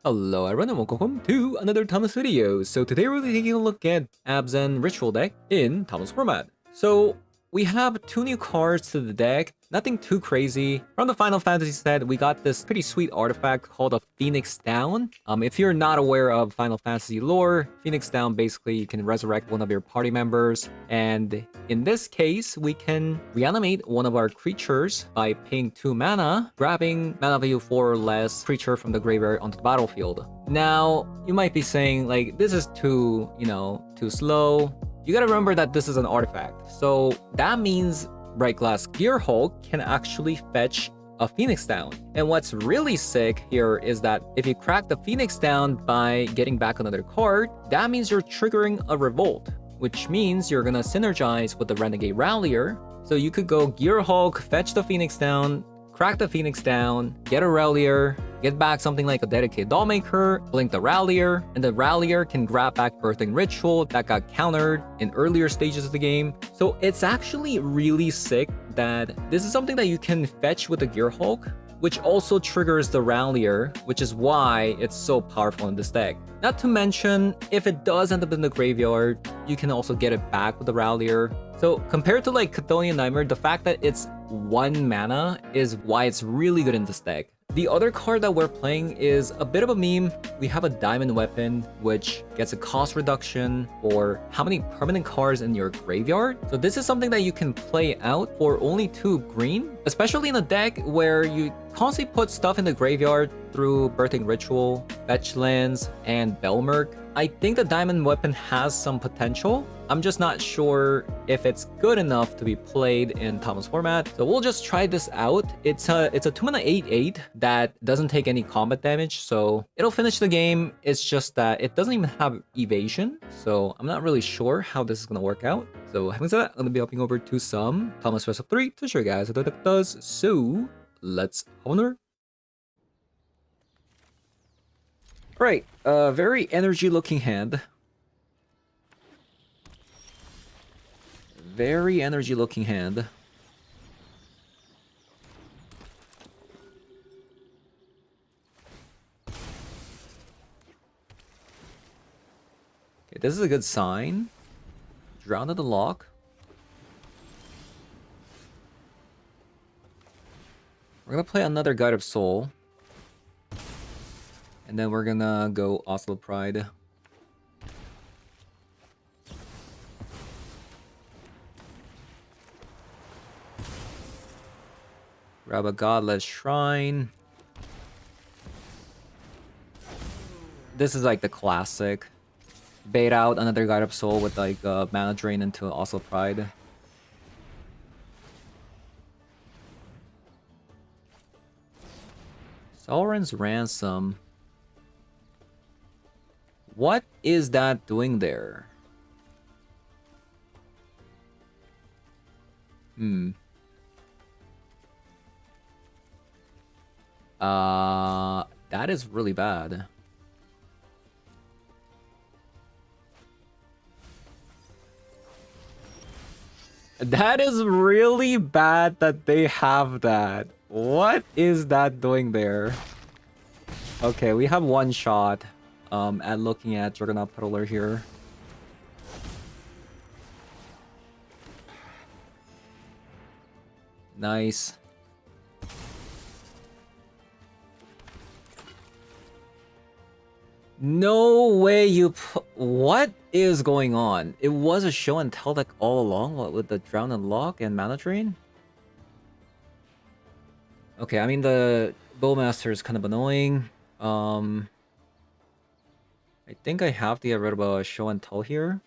Hello everyone and welcome to another Thomas video. So today we're taking a look at Abs and Ritual deck in Thomas format. So we have two new cards to the deck, nothing too crazy. From the Final Fantasy set, we got this pretty sweet artifact called a Phoenix Down. If you're not aware of Final Fantasy lore, Phoenix Down basically you can resurrect one of your party members, and in this case, we can reanimate one of our creatures by paying 2 mana, grabbing mana value 4 or less creature from the graveyard onto the battlefield. Now, you might be saying, like, this is too slow. You gotta remember that this is an artifact. So that means Bright Glass Gearhulk can actually fetch a Phoenix Down. And what's really sick here is that if you crack the Phoenix Down by getting back another card, that means you're triggering a Revolt, which means you're gonna synergize with the Renegade Rallier. So you could go Gearhulk, fetch the Phoenix Down, crack the Phoenix Down, get a Rallier, get back something like a dedicated Dollmaker, blink the Rallier, and the Rallier can grab back Birthing Ritual that got countered in earlier stages of the game. So it's actually really sick that this is something that you can fetch with the Gearhulk, which also triggers the Rallier, which is why it's so powerful in this deck. Not to mention, if it does end up in the graveyard, you can also get it back with the Rallier. So compared to like Chthonian Nightmare, the fact that it's 1 mana is why it's really good in this deck. The other card that we're playing is a bit of a meme. We have a Diamond Weapon, which gets a cost reduction for how many permanent cards in your graveyard. So this is something that you can play out for only 2 green, especially in a deck where you constantly put stuff in the graveyard through Birthing Ritual, Fetch Lands, and Belmerk. I think the Diamond Weapon has some potential. I'm just not sure if it's good enough to be played in Thomas format. So we'll just try this out. It's a 2 mana 8/8 that doesn't take any combat damage, so it'll finish the game. It's just that it doesn't even have evasion, so I'm not really sure how this is gonna work out. So having said that, I'm gonna be hopping over to some Thomas Special 3 to show you guys how the deck does. So let's honor. Right, very energy looking hand. Very energy looking hand. Okay, this is a good sign. Drown the lock. We're gonna play another Guide of Soul. And then we're gonna go Oslo Pride. Grab a Godless Shrine. This is like the classic. Bait out another Guide of Soul with like mana drain into Oslo Pride. Sovereign's Ransom. What is that doing there? That is really bad. That is really bad that they have that. What is that doing there? Okay, we have 1 shot at looking at Juggernaut Peddler here. Nice. No way you what is going on? It was a show and tell deck all along, what, with the Drown and Lock and Mana Drain? Okay, I mean the Bowmaster is kind of annoying. I think I have to get rid of a show and tell here.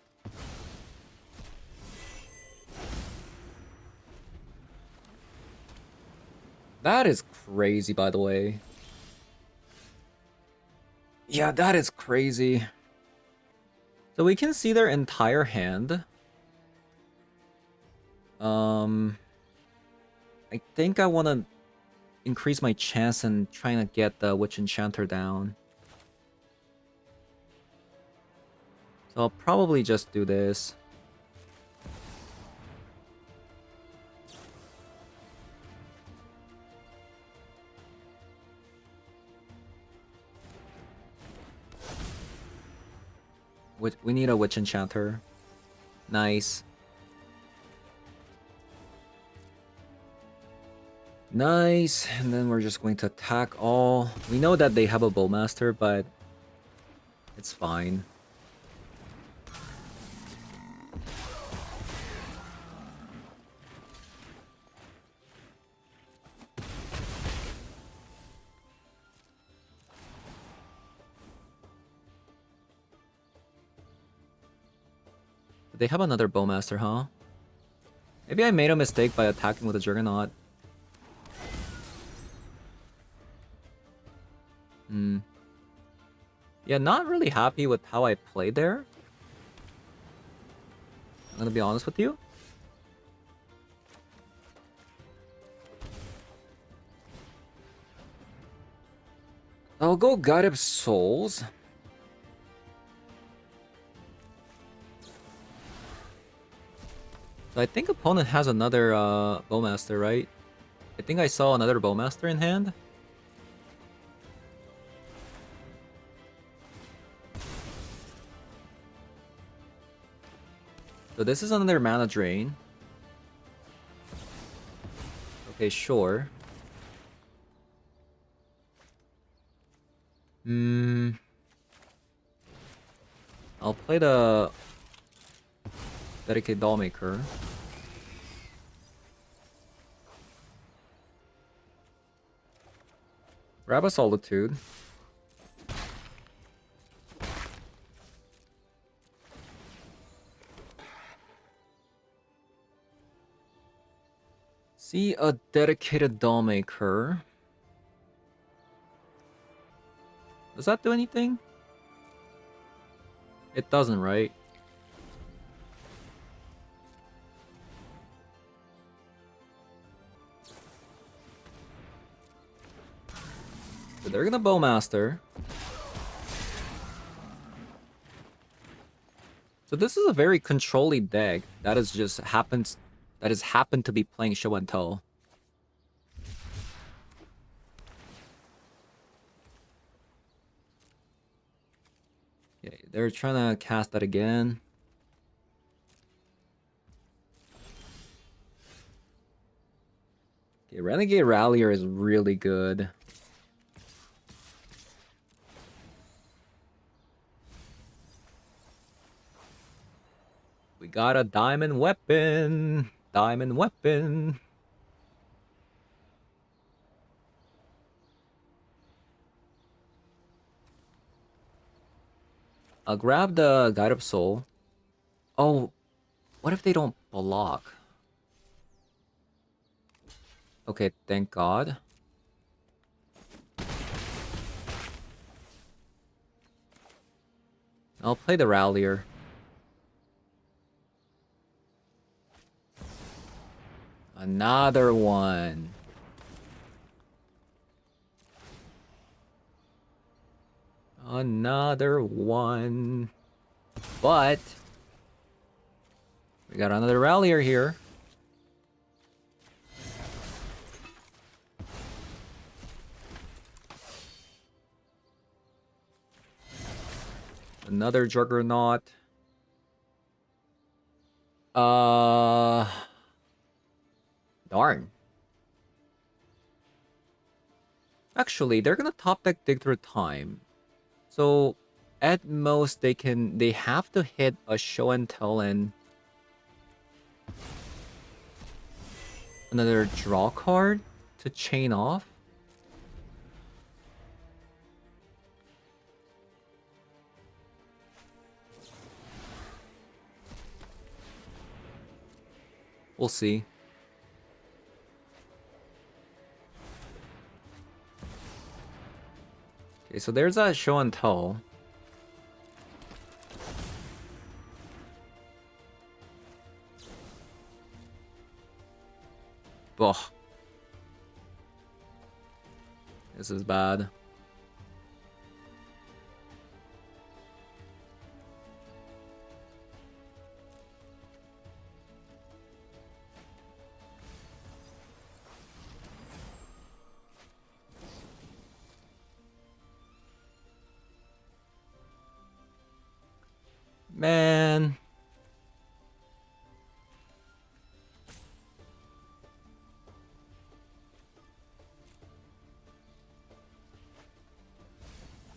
That is crazy, by the way. Yeah, that is crazy. So we can see their entire hand. I think I want to increase my chance in trying to get the Witch Enchanter down. So I'll probably just do this. We need a Witch Enchanter. Nice. Nice, and then we're just going to attack all. We know that they have a Bowmaster, but it's fine. They have another Bowmaster, huh? Maybe I made a mistake by attacking with a Juggernaut. Yeah, not really happy with how I played there. I'm gonna be honest with you. I'll go Guide of Souls. So I think opponent has another Bowmaster, right? I think I saw another Bowmaster in hand. So this is another mana drain. Okay, sure. I'll play the Dedicated Dollmaker. Grab a Solitude. See a Dedicated Dollmaker. Does that do anything? It doesn't, right? So they're gonna Bowmaster. So this is a very control-y deck that is just happens that has happened to be playing Show and Tell. Yeah, they're trying to cast that again. Okay, Renegade Rallier is really good. We got a diamond weapon. Diamond weapon. I'll grab the Guide of Soul. Oh, what if they don't block? Okay, thank God. I'll play the Rallier. Another one. Another one. But we got another Rallier here. Another Juggernaut. Darn. Actually, they're gonna top deck Dig Through Time. So at most they have to hit a Show and Tell and another draw card to chain off. We'll see. Okay, so there's that Show and Tell. Ugh. This is bad. Man.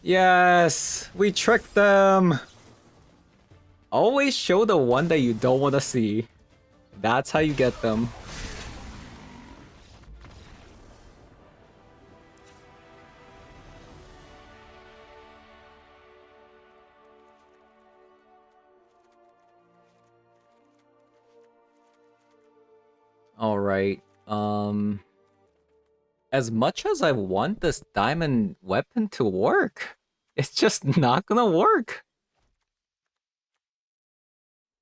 Yes, we tricked them. Always show the one that you don't want to see. That's how you get them. All right. As much as I want this diamond weapon to work, it's just not gonna work.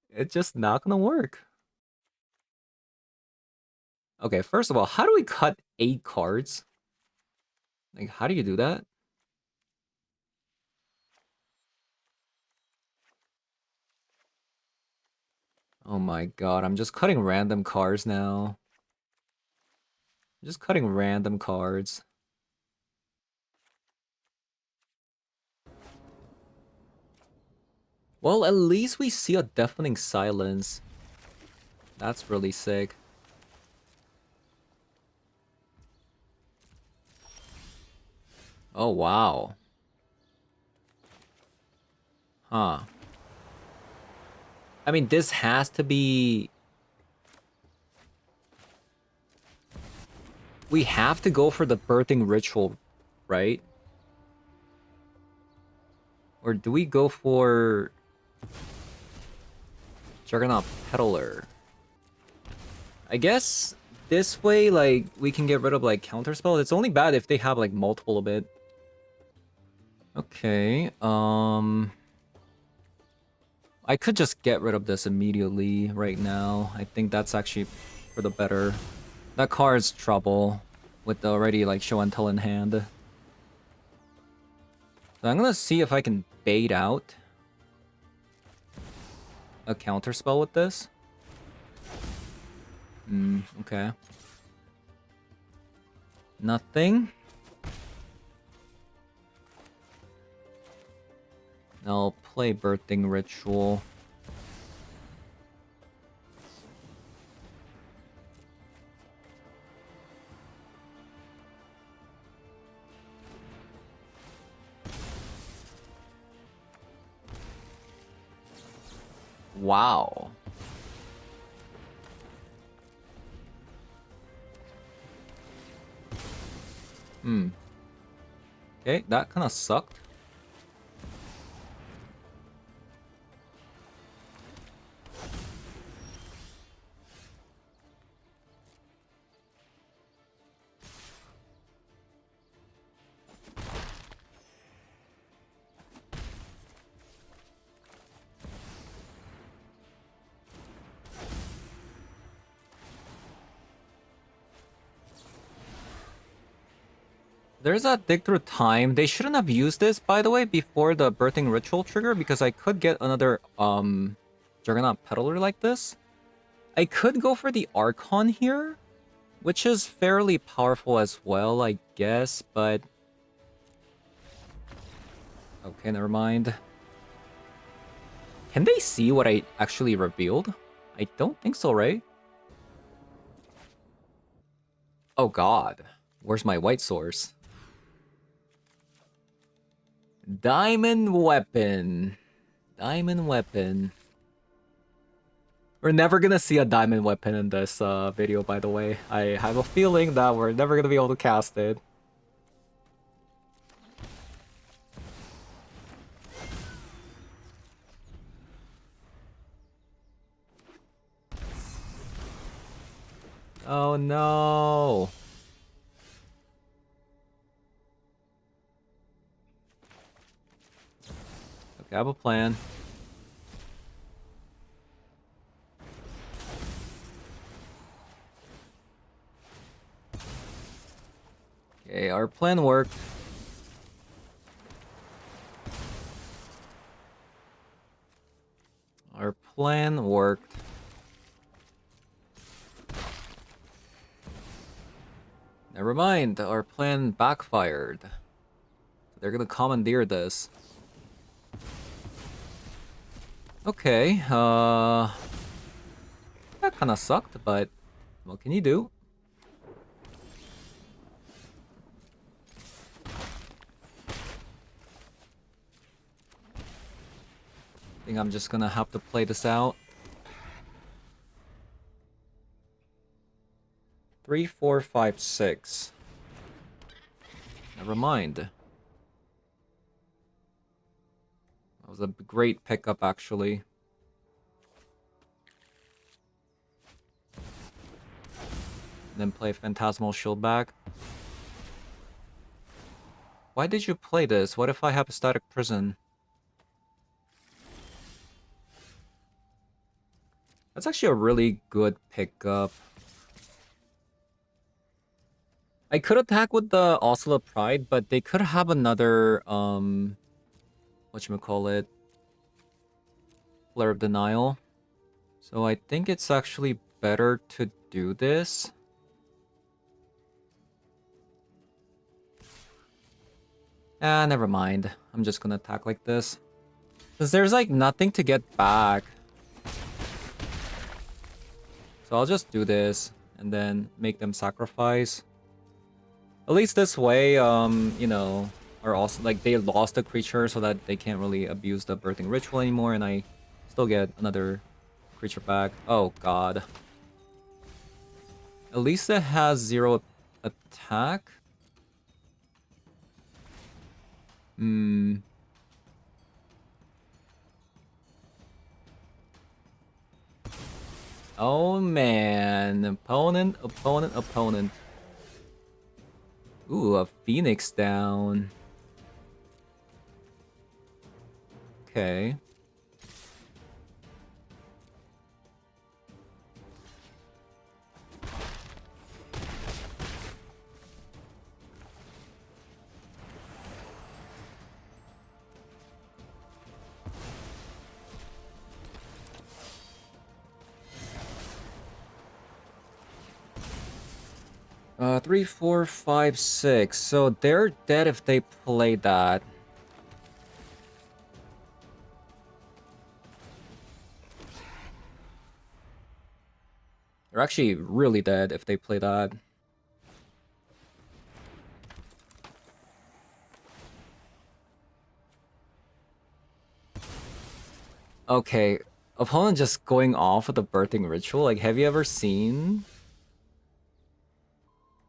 It's just not gonna work. Okay, first of all, how do we cut 8 cards? Like, how do you do that? Oh my god, I'm just cutting random cards now. I'm just cutting random cards. Well, at least we see a deafening silence. That's really sick. Oh, wow. Huh. I mean, this has to be... We have to go for the birthing ritual, right? Or do we go for... Juggernaut Peddler? I guess this way, like, we can get rid of, like, counterspell. It's only bad if they have, like, multiple of it. Okay, I could just get rid of this immediately right now. I think that's actually for the better. That card's trouble with the already, like, show and tell in hand. So I'm gonna see if I can bait out a counterspell with this. Okay. Nothing. I'll play Birthing Ritual. Wow. Okay, that kind of sucked. There's a dig through time. They shouldn't have used this, by the way, before the birthing ritual trigger, because I could get another Juggernaut Peddler like this. I could go for the Archon here, which is fairly powerful as well, I guess, but... Okay, never mind. Can they see what I actually revealed? I don't think so, right? Oh god. Where's my white source? Diamond weapon. Diamond weapon. We're never gonna see a diamond weapon in this video, by the way. I have a feeling that we're never gonna be able to cast it. Oh no. Okay, I have a plan. Okay, our plan worked. Our plan worked. Never mind, our plan backfired. They're gonna commandeer this. Okay, that kinda sucked, but what can you do? I think I'm just gonna have to play this out. 3, 4, 5, 6. Never mind. That was a great pickup, actually. Then play Phantasmal Shield back. Why did you play this? What if I have a Static Prison? That's actually a really good pickup. I could attack with the Oscilla Pride, but they could have another, whatchamacallit, Flare of Denial. So I think it's actually better to do this. Ah, never mind. I'm just gonna attack like this. Because there's like nothing to get back. So I'll just do this and then make them sacrifice. At least this way, you know, are also like they lost the creature so that they can't really abuse the birthing ritual anymore, and I still get another creature back. Oh god. At least it has 0 attack. Hmm. Oh man. Opponent, opponent, opponent. Ooh, a Phoenix down. Okay. Three, four, five, six. So they're dead if they play that. They're actually really dead if they play that. Okay, opponent just going off with the birthing ritual. Like, have you ever seen?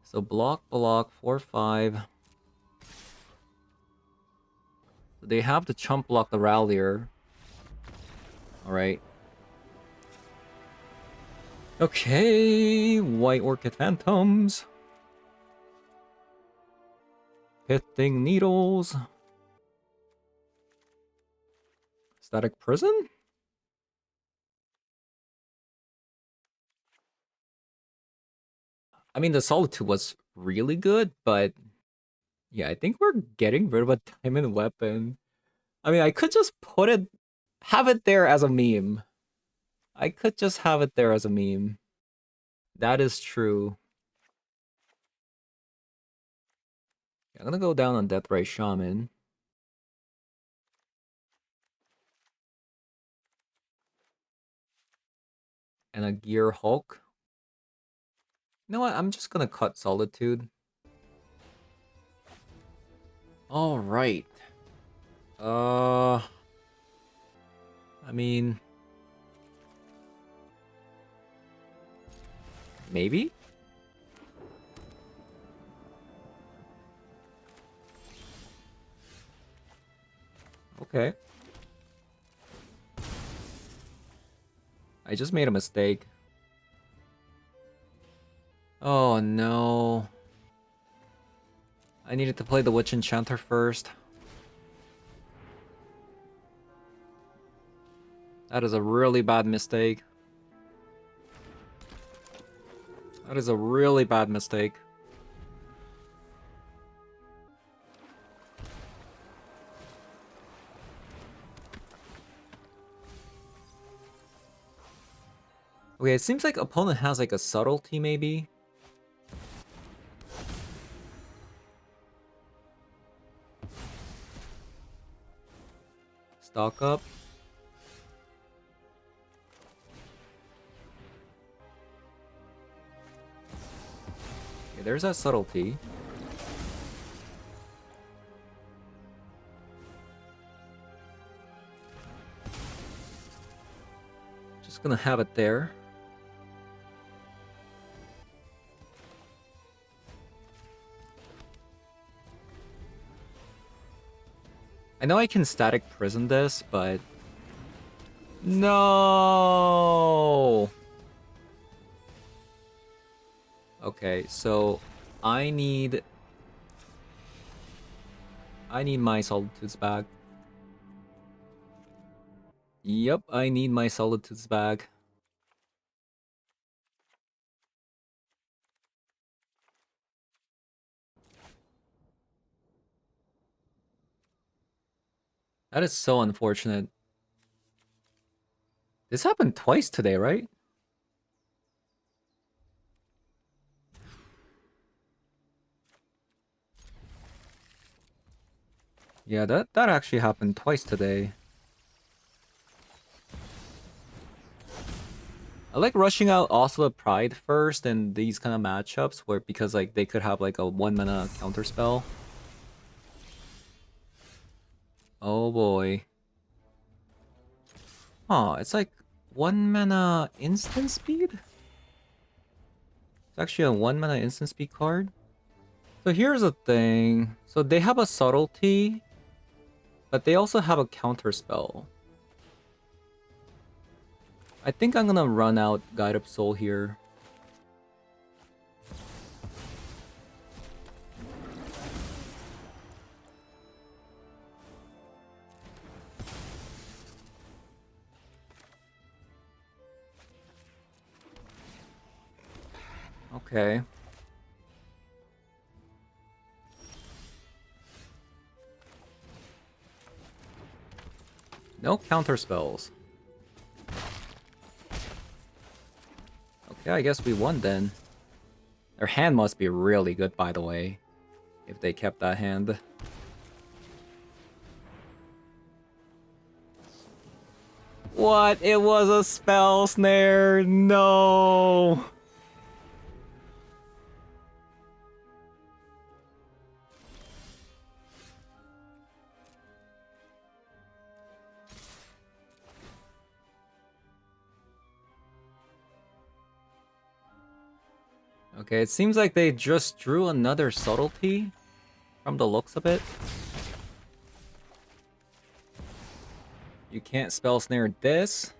So block, block, 4, 5. They have to chump block the Rallier. Alright. Okay, White Orchid Phantoms. Pithing Needles. Static Prison? I mean, the Solitude was really good, but yeah, I think we're getting rid of a Diamond Weapon. I mean, I could just put it, have it there as a meme. I could just have it there as a meme. That is true. I'm gonna go down on Deathray Shaman. And a Gearhulk. You know what? I'm just gonna cut Solitude. Alright. I mean... maybe? Okay. I just made a mistake. Oh no. I needed to play the Witch Enchanter first. That is a really bad mistake. That is a really bad mistake. Okay, it seems like opponent has like a subtlety maybe. Stock up. there's that subtlety. Just gonna have it there. I know I can static prison this, but... No! Okay, so I need my Solitudes back. Yep, I need my Solitudes back. That is so unfortunate. This happened twice today, right? Yeah, that actually happened twice today. I like rushing out also the Pride first in these kind of matchups where because like they could have like a 1 mana counter spell. Oh boy. Oh, it's like 1 mana instant speed? It's actually a 1 mana instant speed card. So here's the thing. So they have a subtlety, but they also have a counter spell. I think I'm gonna run out Guide of Soul here. Okay. No counter spells. Okay, I guess we won then. Their hand must be really good, by the way, if they kept that hand. What? It was a spell snare? No! Okay, it seems like they just drew another subtlety from the looks of it. You can't spell snare this.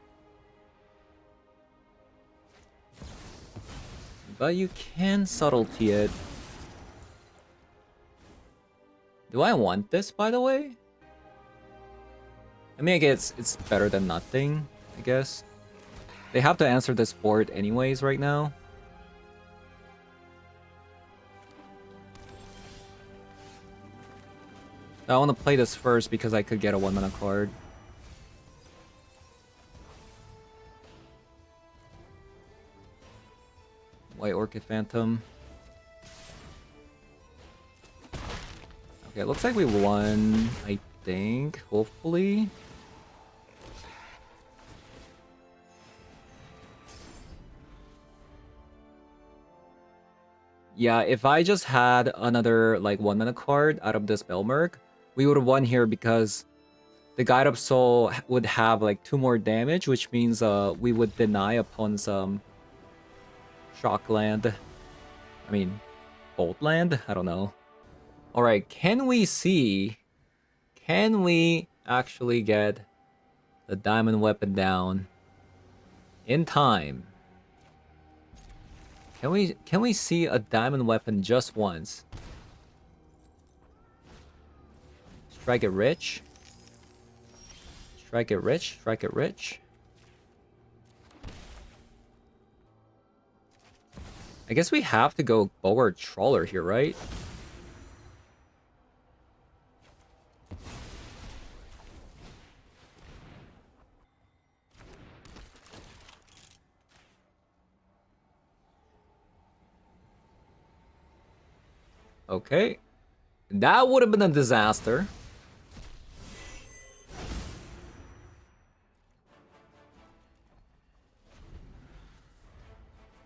But you can subtlety it. Do I want this, by the way? I mean, I guess it's better than nothing, I guess. They have to answer this board anyways right now. I want to play this first because I could get a 1 mana card. White Orchid Phantom. Okay, it looks like we won, I think, hopefully. Yeah, if I just had another like 1 mana card out of this Belmerk, we would have won here because the Guide of Soul would have like 2 more damage, which means we would deny upon some Shock Land. I mean, Bolt Land? I don't know. Alright, can we actually get the Diamond Weapon down in time? Can we see a Diamond Weapon just once? Strike it rich. Strike it rich. Strike it rich. I guess we have to go Bower Trawler here, right? Okay. That would have been a disaster.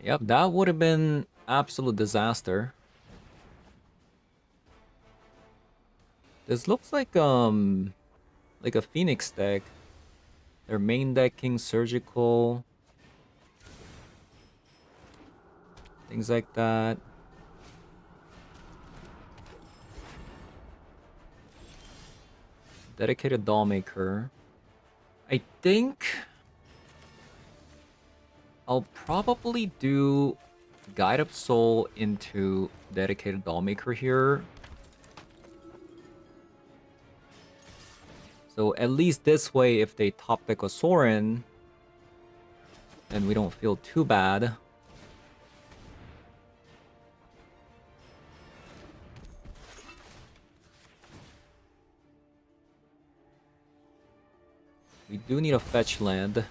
Yep, that would have been absolute disaster. This looks like a Phoenix deck. Their main deck, King Surgical, things like that. Dedicated Dollmaker. I think I'll probably do Guide Up Soul into Dedicated Dollmaker here. So at least this way, if they top deck a Sorin, then we don't feel too bad. We do need a fetch land.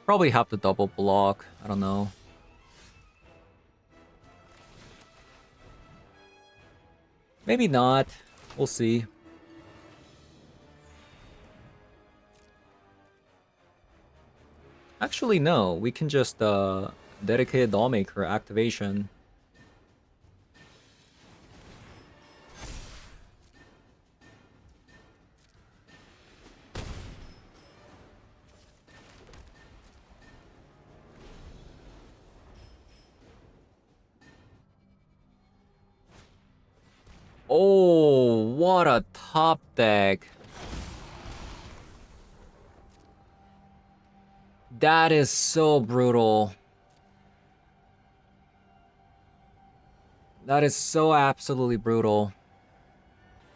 Probably have to double block. I don't know. Maybe not. We'll see. Actually, no. We can just Dedicated Dollmaker activation. Oh, what a top deck. That is so brutal. That is so absolutely brutal.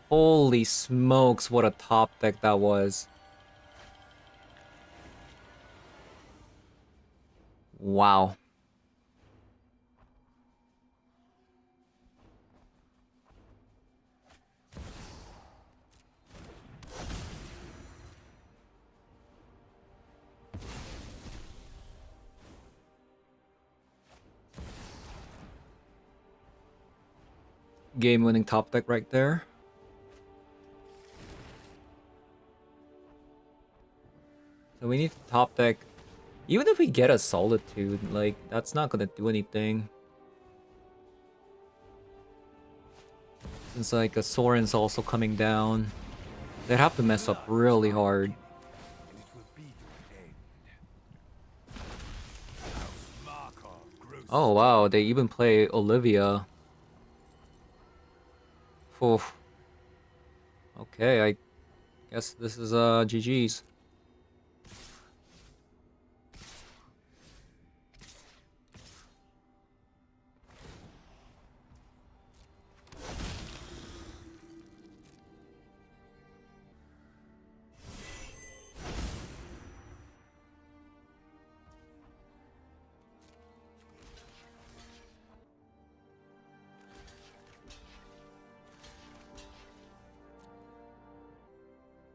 Holy smokes, what a top deck that was. Wow. Game-winning top deck right there. So we need to top deck. Even if we get a Solitude, like, that's not gonna do anything. Since, like, a Sorin's also coming down. They'd have to mess up really hard. Oh, wow, they even play Olivia. Oof. Okay, I guess this is GG's.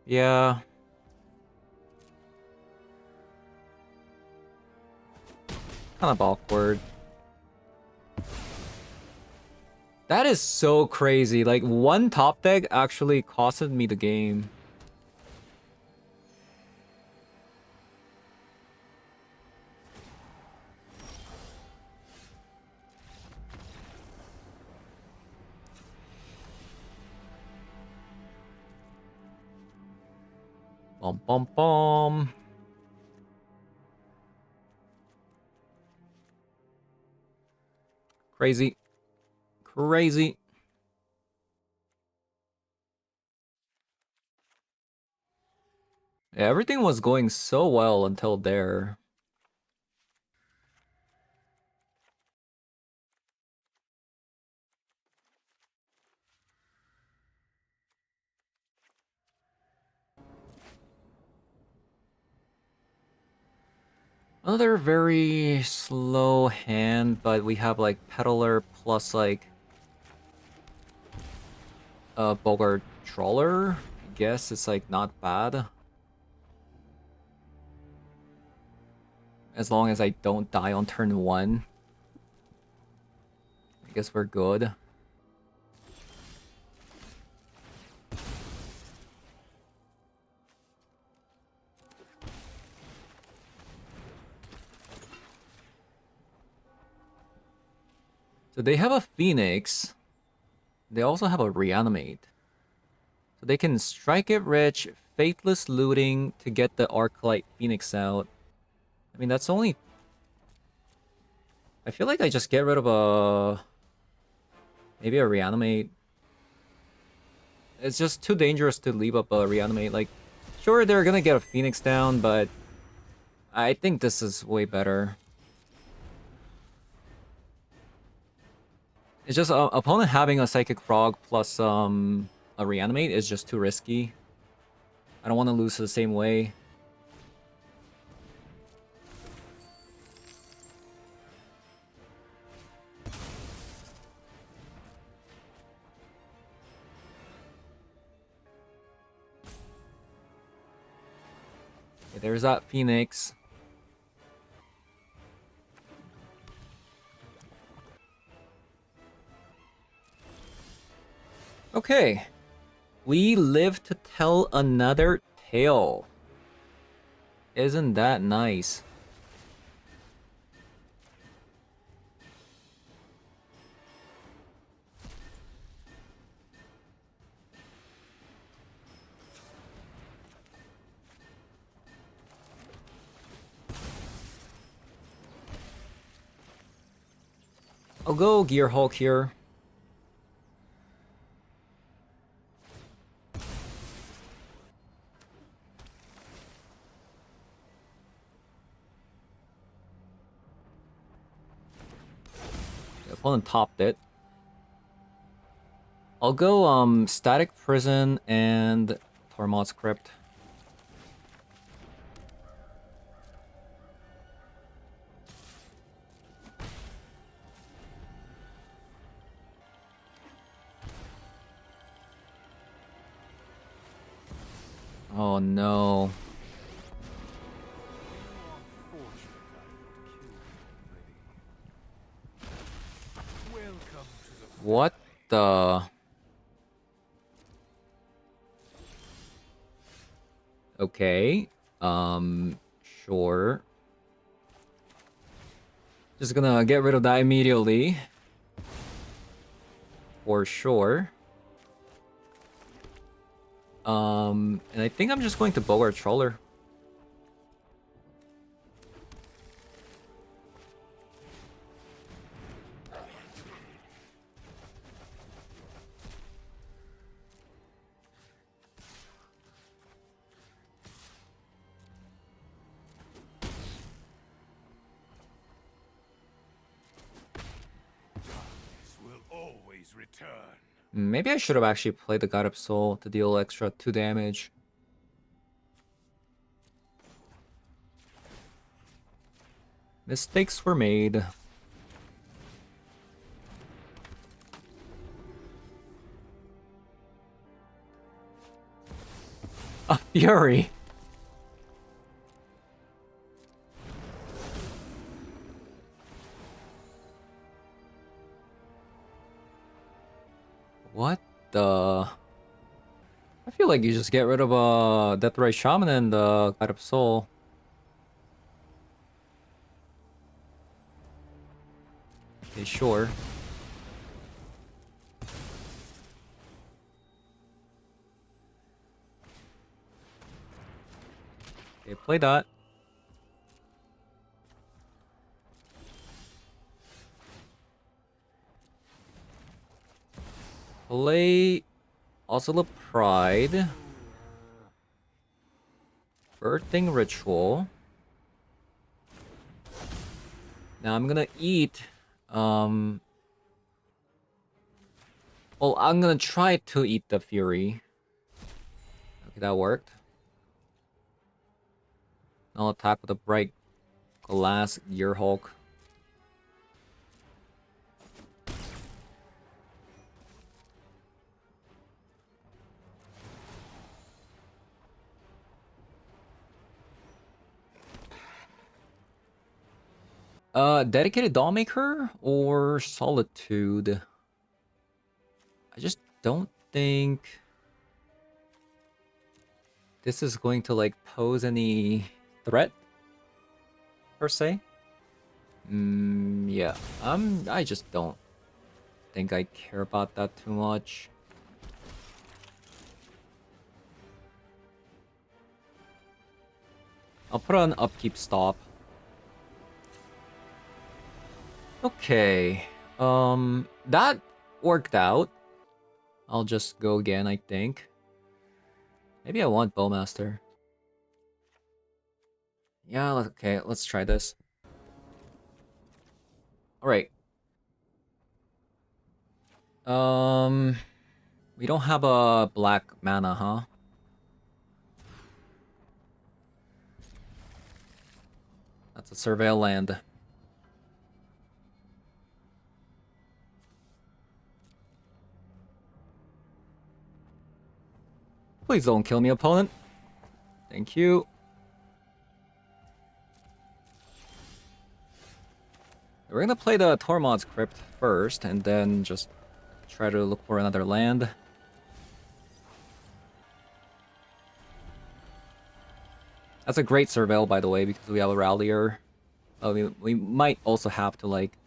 Yeah. Kind of awkward. That is so crazy. Like, one top deck actually costed me the game. Bum bum bum. Crazy. Crazy. Yeah, everything was going so well until there. Another very slow hand, but we have like Peddler plus like Bogart Trawler. I guess it's like not bad. As long as I don't die on turn 1. I guess we're good. So they have a Phoenix. They also have a Reanimate. So they can strike it rich, Faithless Looting to get the Arclight Phoenix out. I mean, that's only... I feel like I just get rid of a... maybe a Reanimate. It's just too dangerous to leave up a Reanimate. Like, sure, they're gonna get a Phoenix down, but I think this is way better. It's just opponent having a Psychic Frog plus a Reanimate is just too risky. I don't want to lose the same way. Okay, there's that Phoenix. Okay. We live to tell another tale. Isn't that nice? I'll go Gearhulk here. The opponent topped it. I'll go Static Prison and Tormod's Crypt. Oh no. What the... Okay. Sure. Just gonna get rid of that immediately. For sure. And I think I'm just going to Bogart Troller. Maybe I should have actually played the God of Soul to deal extra 2 damage. Mistakes were made. A Fury! What the... I feel like you just get rid of Deathray Shaman and God of Soul. Okay, sure. Okay, play that. Play Oscilla Pride. Birthing Ritual. Now I'm gonna eat, well, I'm gonna try to eat the Fury. Okay, that worked. I'll attack with a Bright Glass Gearhulk. Dedicated Dollmaker or Solitude? I just don't think this is going to like pose any threat per se. Yeah. I just don't think I care about that too much. I'll put on upkeep stop. Okay. That worked out. I'll just go again, I think. Maybe I want Bowmaster. Yeah, okay, let's try this. Alright. We don't have a black mana, huh? That's a Surveil land. Please don't kill me, opponent. Thank you. We're gonna play the Tormod's Crypt first, and then just try to look for another land. That's a great Surveil, by the way, because we have a Rallier. We might also have to, like,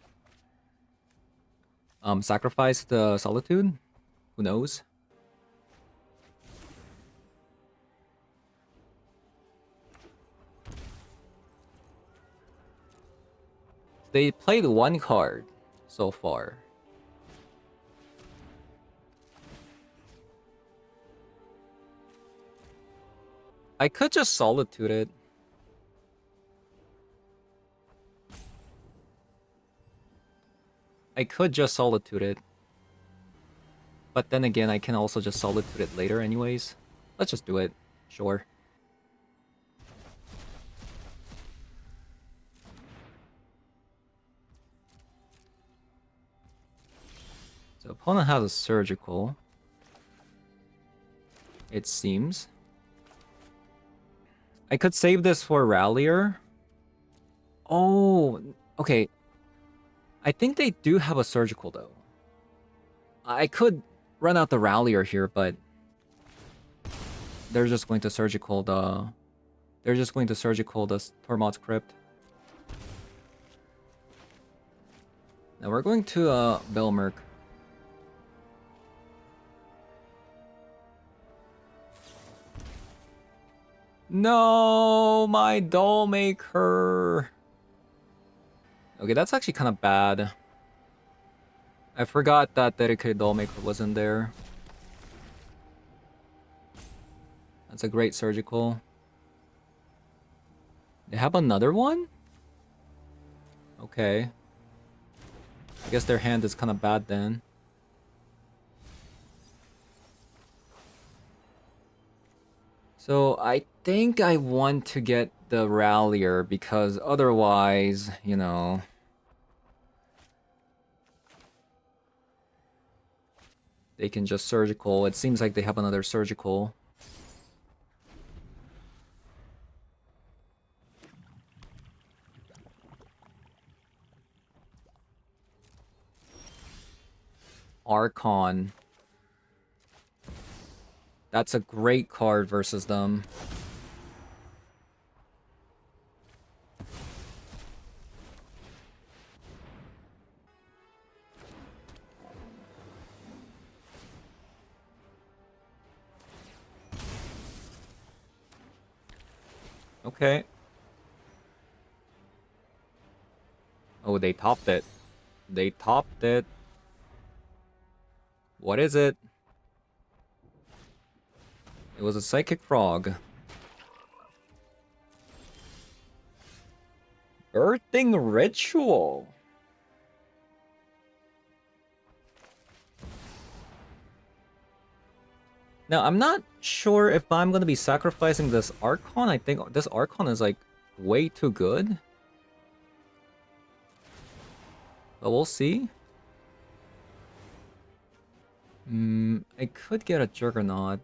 sacrifice the Solitude. Who knows? They played one card so far. I could just Solitude it. I could just Solitude it. But then again, I can also just Solitude it later anyways. Let's just do it. Sure. So opponent has a Surgical. It seems. I could save this for Rallier. Oh, okay. I think they do have a Surgical though. I could run out the Rallier here, but they're just going to Surgical the... They're just going to Surgical the Tormod's Crypt. Now we're going to Belmerk. No, my Dollmaker. Okay, that's actually kind of bad. I forgot that dedicated Dollmaker wasn't there. That's a great Surgical. They have another one? Okay. I guess their hand is kind of bad then. So I think I want to get the Rallier because otherwise, you know... They can just Surgical. It seems like they have another Surgical. Archon. That's a great card versus them. Okay. Oh, they topped it. They topped it. What is it? It was a Psychic Frog. Birthing Ritual. Now, I'm not sure if I'm going to be sacrificing this Archon. I think this Archon is, like, way too good. But we'll see. I could get a Juggernaut.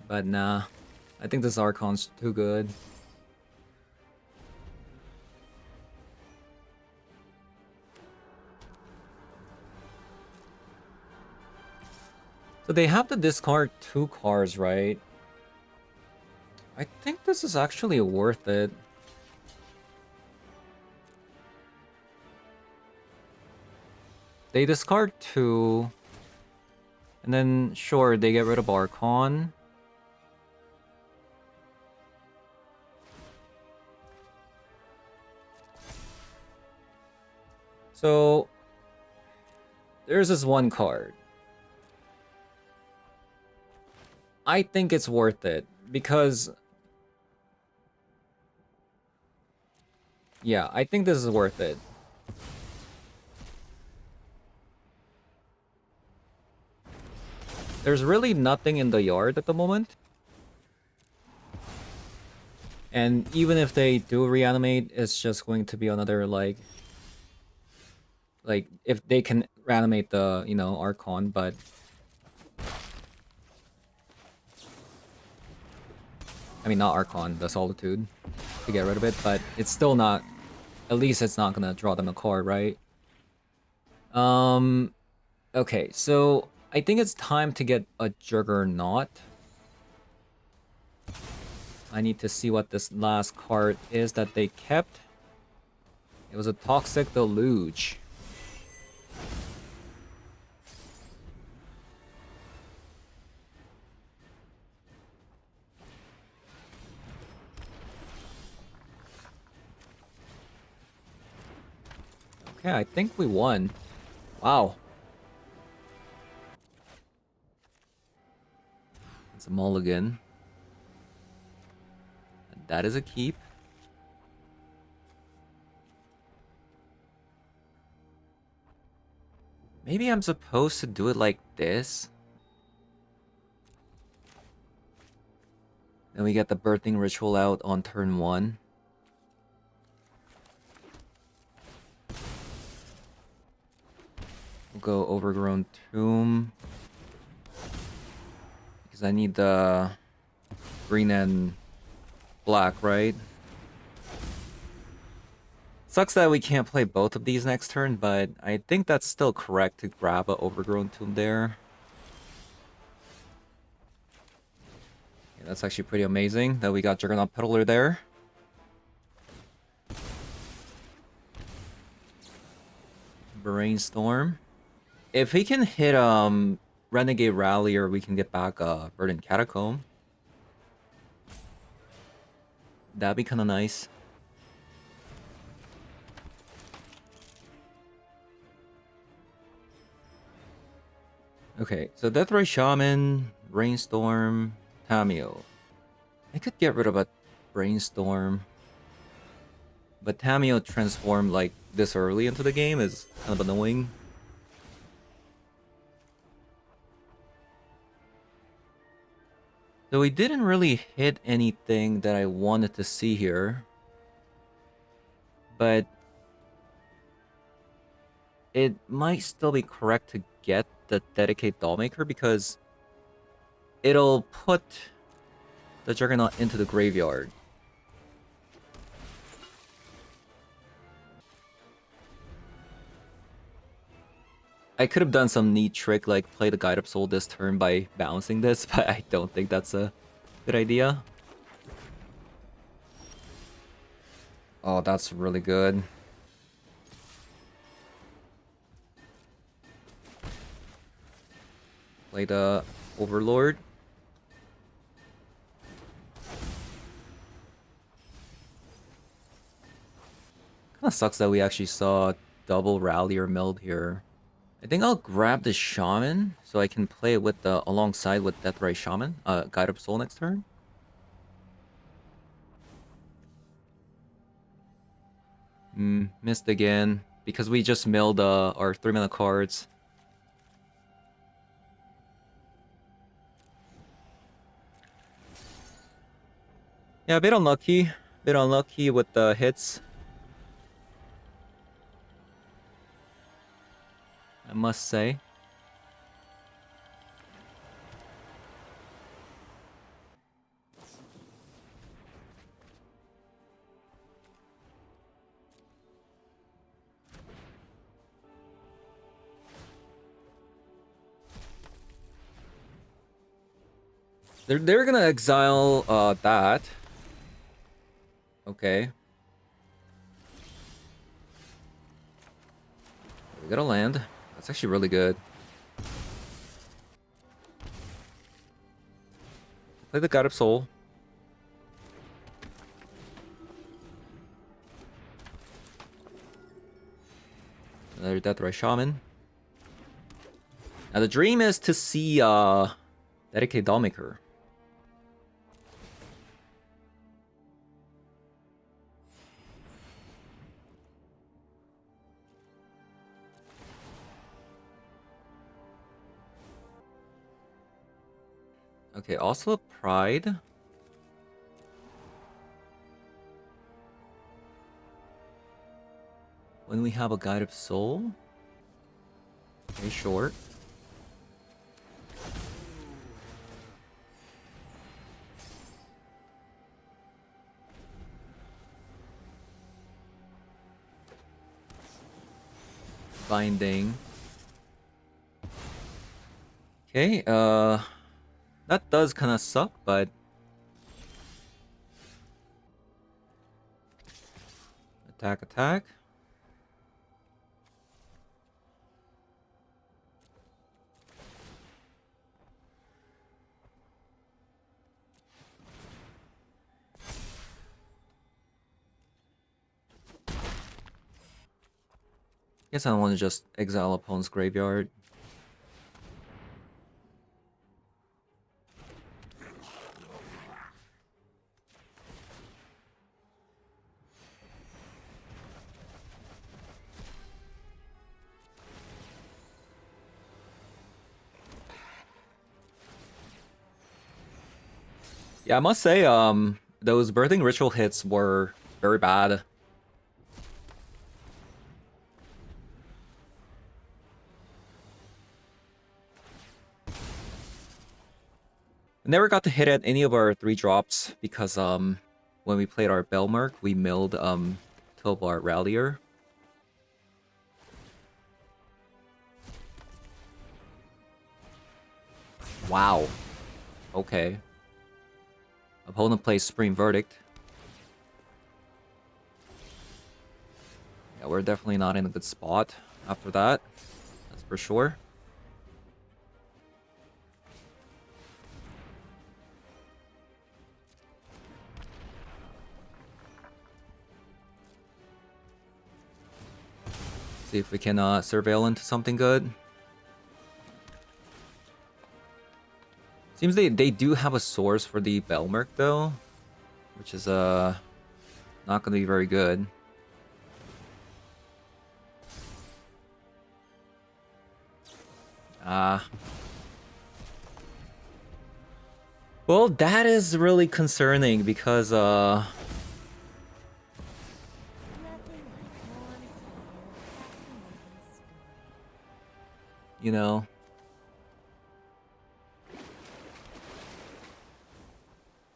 But nah. I think this Archon's too good. So they have to discard 2 cards, right? I think this is actually worth it. They discard 2. And then, sure, they get rid of Archon. So, there's this one card. I think it's worth it, because... Yeah, I think this is worth it. There's really nothing in the yard at the moment. And even if they do reanimate, it's just going to be another, like, if they can reanimate the, you know, Archon, but... I mean, not Archon, the Solitude, to get rid of it, but it's still not... At least it's not gonna draw them a card, right? Okay, so I think it's time to get a Juggernaut. I need to see what this last card is that they kept. It was a Toxic Deluge. Okay, I think we won. Wow. It's a mulligan. That is a keep. Maybe I'm supposed to do it like this. Then we get the birthing ritual out on turn 1. We'll go Overgrown Tomb. Because I need the green and black, right? Sucks that we can't play both of these next turn, but I think that's still correct to grab a Overgrown Tomb there. Yeah, that's actually pretty amazing that we got Juggernaut Peddler there. Brainstorm. If we can hit Renegade Rallier, we can get back Verdant Catacomb. That'd be kind of nice. Okay, so Deathray Shaman, Brainstorm, Tamio. I could get rid of a Brainstorm. But Tamio transformed like this early into the game is kind of annoying. So we didn't really hit anything that I wanted to see here. But it might still be correct to get the Dedicate Dollmaker because it'll put the Juggernaut into the graveyard. I could have done some neat trick like play the Guide Up Soul this turn by bouncing this, but I don't think that's a good idea. Oh, that's really good. Play the Overlord. Kinda sucks that we actually saw double Rallier Meld here. I think I'll grab the Shaman so I can play it with the alongside with Deathray Shaman, Guide Up Soul next turn. Missed again because we just milled our 3-mana cards. Yeah, a bit unlucky. Bit unlucky with the hits. I must say. They're gonna exile that. Okay. We got a land. That's actually really good. Play the God of Soul. Another Deathray Shaman. Now the dream is to see LAKEY Dollmaker. Okay, also Pride. When we have a Guide of Soul. Okay, short. Binding. Okay, that does kind of suck, but attack. Guess I don't want to just exile opponent's graveyard. Yeah, I must say, those birthing ritual hits were very bad. Never got to hit at any of our 3-drops because when we played our Belmerk, we milled 2 of our Rallier. Wow. Okay. Opponent plays Supreme Verdict. Yeah, we're definitely not in a good spot after that. That's for sure. See if we can surveil into something good. Seems they do have a source for the Belmerk though, which is not gonna be very good. Well, that is really concerning because you know,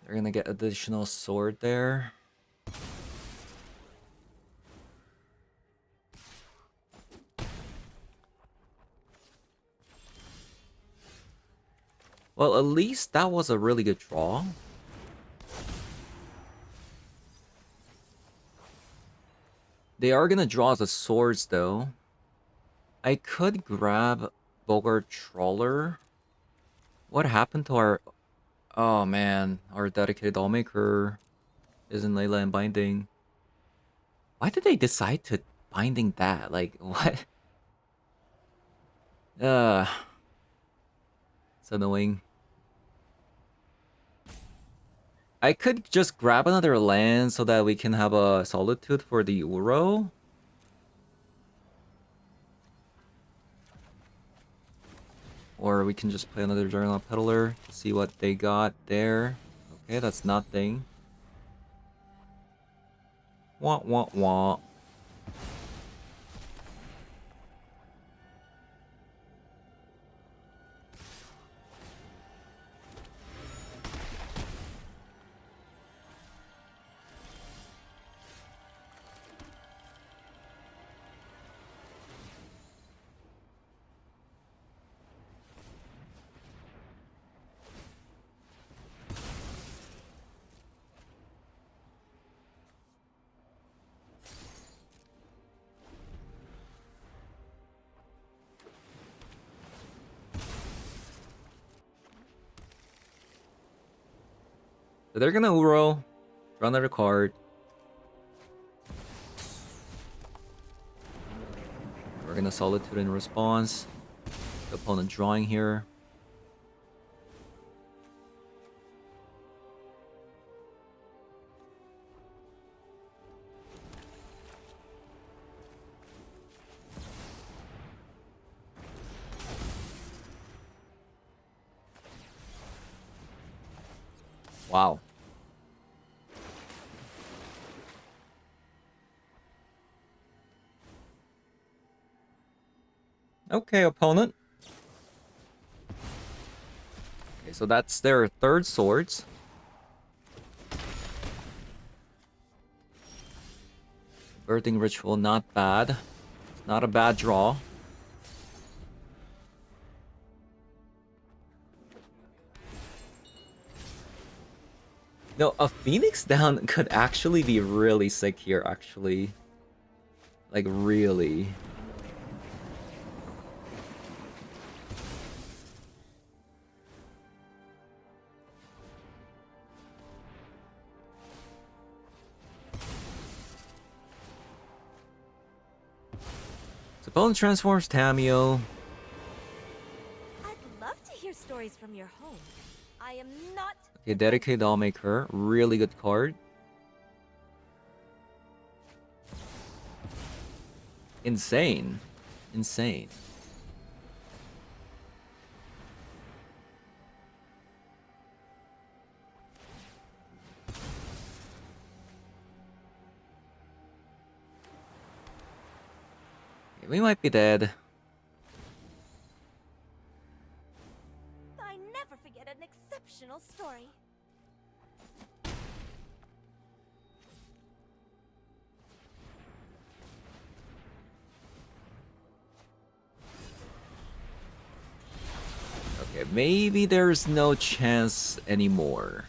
they're gonna get additional sword there. Well, at least that was a really good draw. They are gonna draw the swords though. I could grab Bogart Trawler. What happened to our... Oh man, our dedicated Dollmaker is in Layla and Binding. Why did they decide to Binding that? Like, what? It's annoying. I could just grab another land so that we can have a Solitude for the Uro. Or we can just play another Juggernaut Peddler to see what they got there. Okay, that's nothing. Wah wah wah. So they're gonna Uro, draw another card. We're gonna Solitude in response. The opponent drawing here. Wow. Okay, opponent. Okay, so that's their third swords. Birthing Ritual, not bad. Not a bad draw. No, a Phoenix down could actually be really sick here, actually. Like, really. So opponent transforms Tamio. I'd love to hear stories from your home. I am not... Okay, Dedicate Dollmaker. Really good card. Insane. Insane. Okay, we might be dead. I never forget an exceptional story. Okay, maybe there's no chance anymore.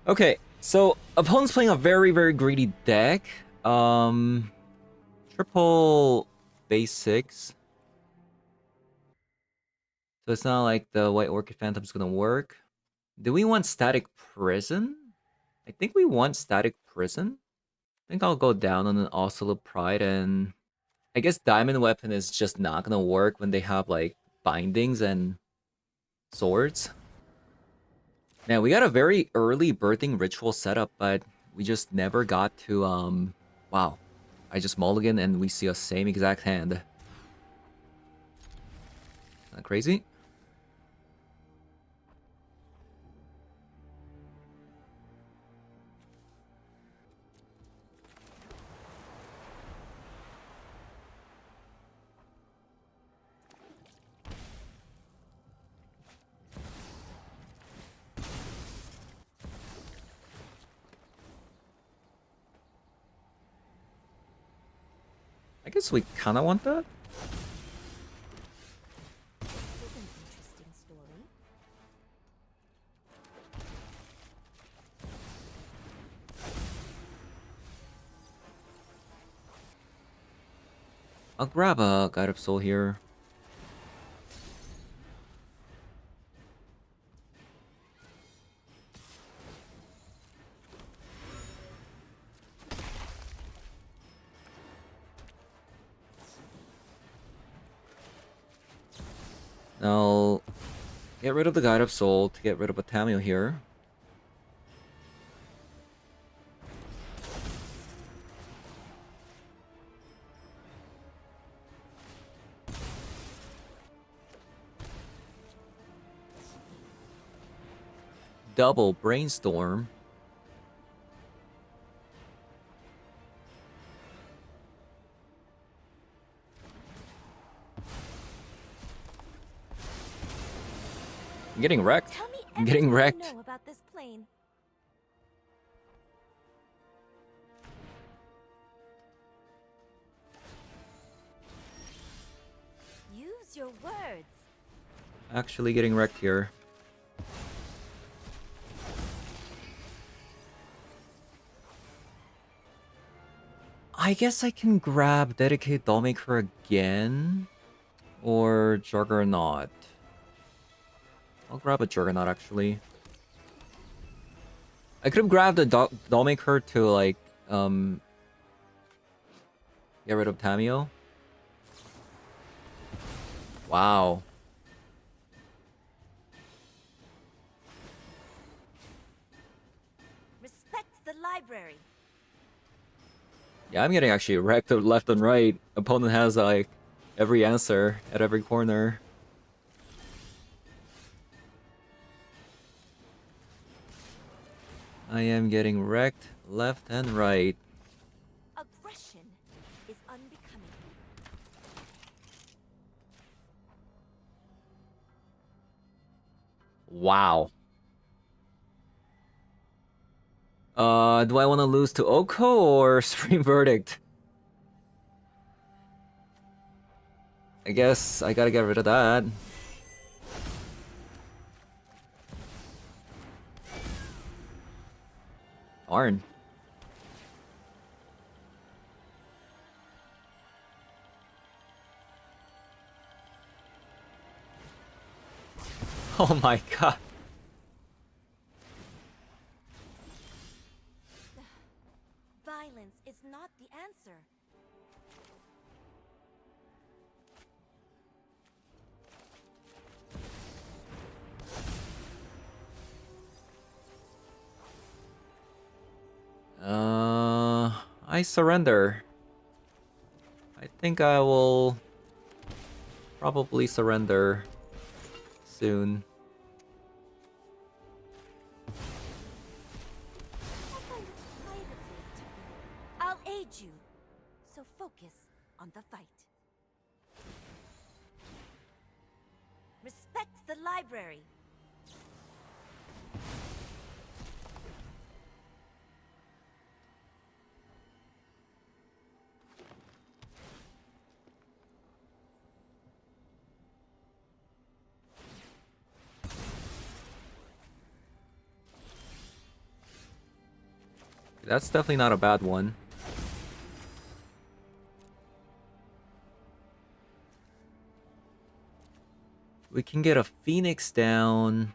Okay, so opponent's playing a very, very greedy deck. Triple basics. So it's not like the White Orchid Phantom's gonna work. Do we want Static Prison? I think we want Static Prison. I think I'll go down on an Ocelot Pride, and I guess Diamond Weapon is just not gonna work when they have like bindings and swords. Now we got a very early Birthing Ritual setup, but we just never got to wow. I just mulligan and we see a same exact hand. Not crazy? I guess we kind of want that. This is an interesting story. I'll grab a Guide of Soul here. I'll get rid of the Guide of Soul to get rid of a Tamio here. Double Brainstorm. I'm getting wrecked. Tell me I'm getting everything wrecked. you know about this plane. Use your words. Actually getting wrecked here. I guess I can grab Dedicate Dollmaker again. Or Juggernaut. I'll grab a Juggernaut actually. I could have grabbed the Dollmaker to like get rid of Tamio. Wow. Respect the library. Yeah, I'm getting actually wrecked left and right. Opponent has like every answer at every corner. I am getting wrecked left and right. Aggression is unbecoming. Wow. Do I want to lose to Oko or Supreme Verdict? I guess I gotta get rid of that. Darn. Oh my god. Violence is not the answer. I surrender. I think I will probably surrender soon. I find a quieter place to be. I'll aid you. So focus on the fight. Respect the library. That's definitely not a bad one. We can get a Phoenix down.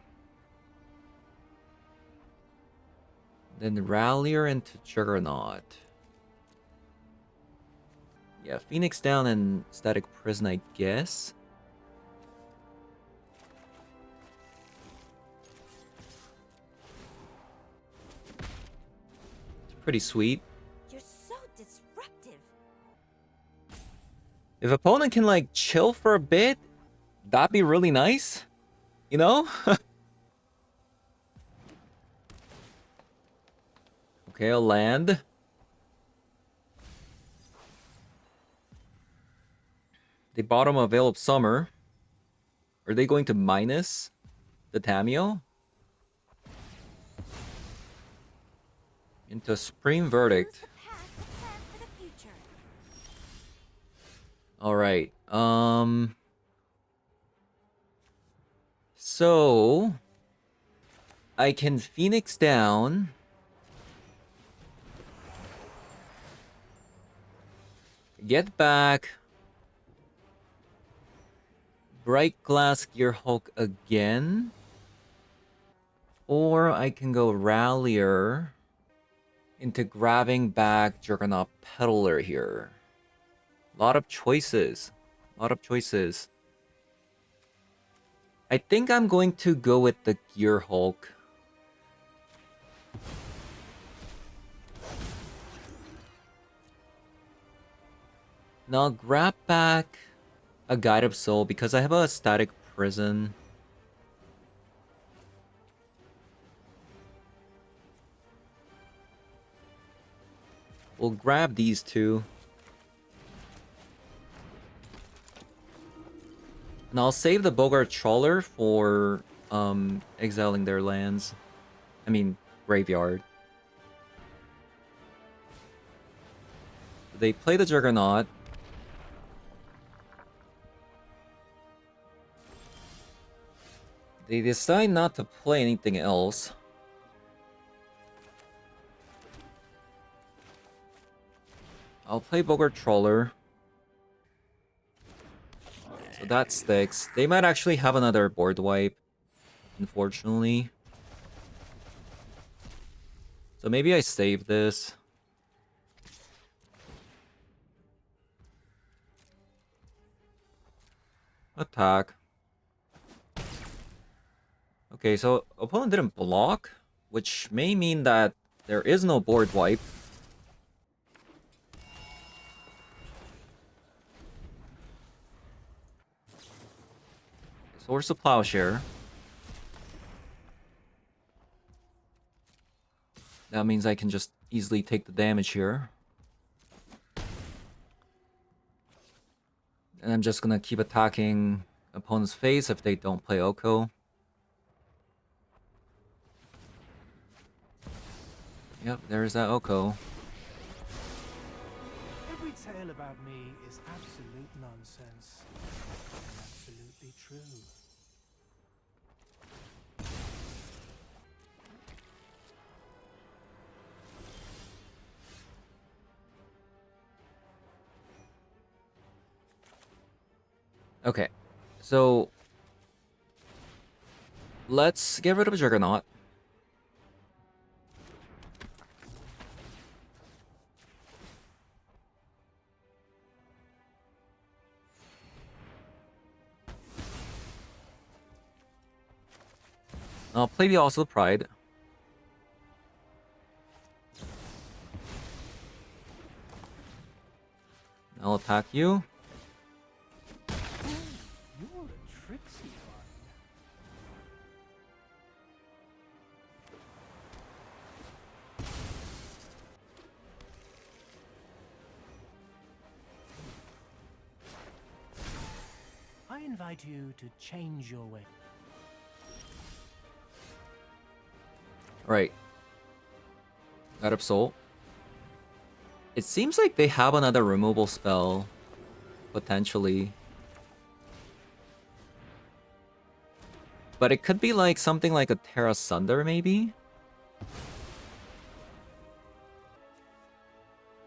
Then Rallier into Juggernaut. Yeah, Phoenix down and Static Prison, I guess. It's pretty sweet. You're so disruptive. If opponent can like chill for a bit, that'd be really nice. You know? Okay, I'll land. They bottom a Veil of Summer. Are they going to minus the Tamio? Into Supreme Verdict. Use the past to plan for the future. Alright, so I can Phoenix down. Get back. Bright Glass Gearhulk again. Or I can go Rallier into grabbing back Juggernaut Peddler here. A lot of choices. A lot of choices. I think I'm going to go with the Gearhulk. Now I'll grab back a Guide of Soul because I have a Static Prison. We'll grab these two. And I'll save the Bogart Trawler for exiling their lands. I mean, graveyard. They play the Juggernaut. They decide not to play anything else. I'll play Bogart Trawler. So that sticks. They might actually have another board wipe, unfortunately. So maybe I save this. Attack. Okay, so opponent didn't block, which may mean that there is no board wipe. Source of Plowshare. That means I can just easily take the damage here. And I'm just gonna keep attacking opponent's face if they don't play Oko. Yep, there's that Oko. Every tale about me is absolute nonsense. And absolutely true. Okay, so let's get rid of Juggernaut. I'll play the Also Pride. I'll attack you. You're a tricksy one. I invite you to change your way. Right. Got up Soul. It seems like they have another removal spell. Potentially. But it could be like something like a Terra Sunder, maybe?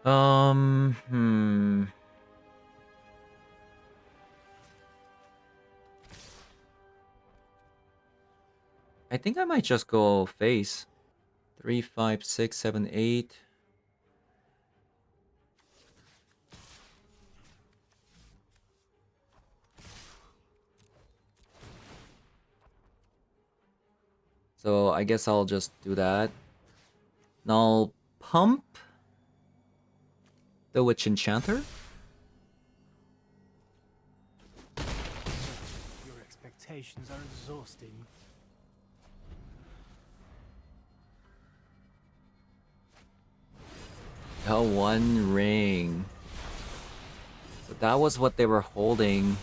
Hmm. I think I might just go face. 3, 5, 6, 7, 8. So I guess I'll just do that. And I'll pump the Witch Enchanter. Your expectations are exhausting. Oh, one ring. So that was what they were holding.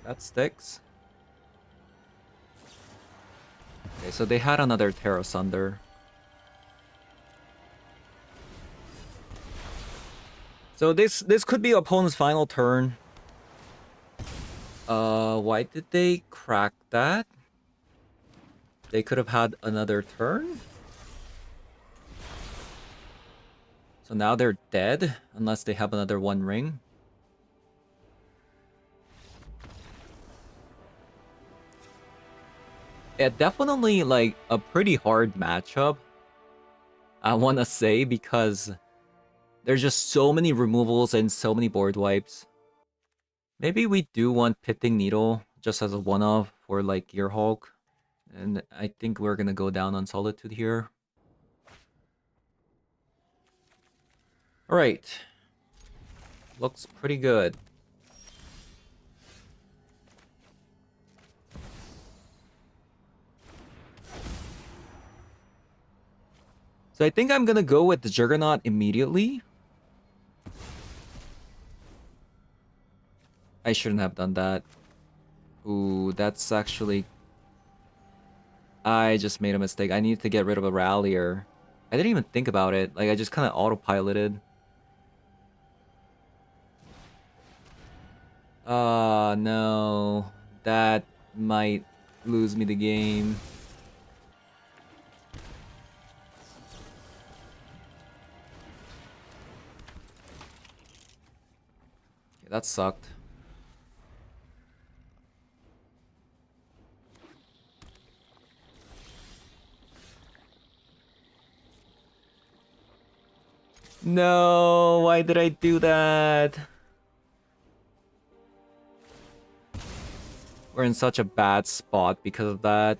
That sticks. Okay, so they had another Terra Sunder. So this could be opponent's final turn. Why did they crack that? They could have had another turn? So now they're dead, unless they have another one ring. Yeah, definitely like a pretty hard matchup, I wanna say, because there's just so many removals and so many board wipes. Maybe we do want Pitting Needle just as a one-off for like Gearhulk. And I think we're gonna go down on Solitude here. Alright. Looks pretty good. So I think I'm gonna go with the Juggernaut immediately. I shouldn't have done that. Ooh, that's actually... I just made a mistake. I need to get rid of a Rallier. I didn't even think about it. Like, I just kind of autopiloted. No. That might lose me the game. That sucked. No, why did I do that? We're in such a bad spot because of that.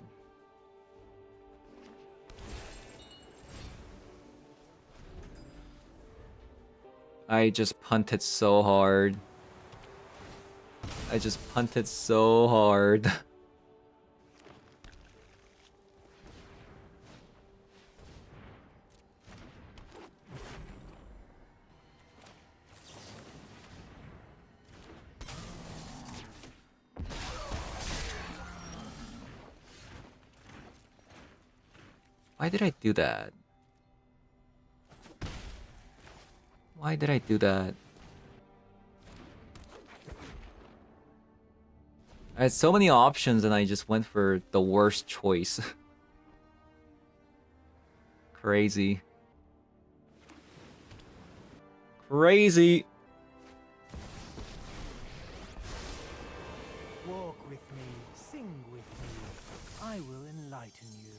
I just punted so hard. I just punted so hard. Why did I do that? Why did I do that? I had so many options and I just went for the worst choice. Crazy. Crazy. Walk with me, sing with me. I will enlighten you.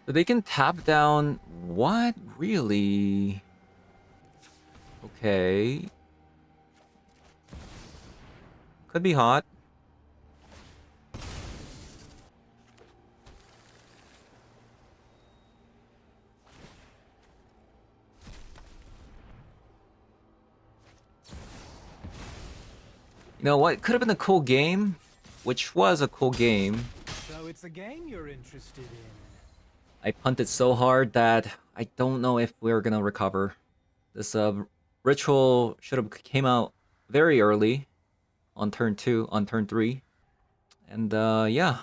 So they can tap down... What? Really? Okay. Could be hot. You know what? Could have been a cool game. Which was a cool game. So it's a game you're interested in. I punted so hard that I don't know if we're gonna recover. This ritual should have came out very early on turn 2, on turn 3. And yeah.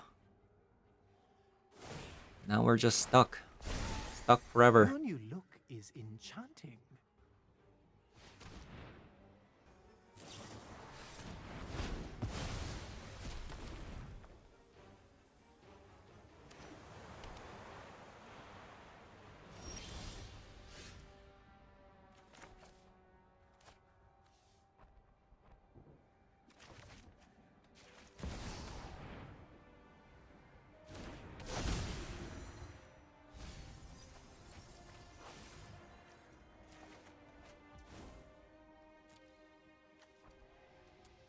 Now we're just stuck. Stuck forever. Your new look is enchanting.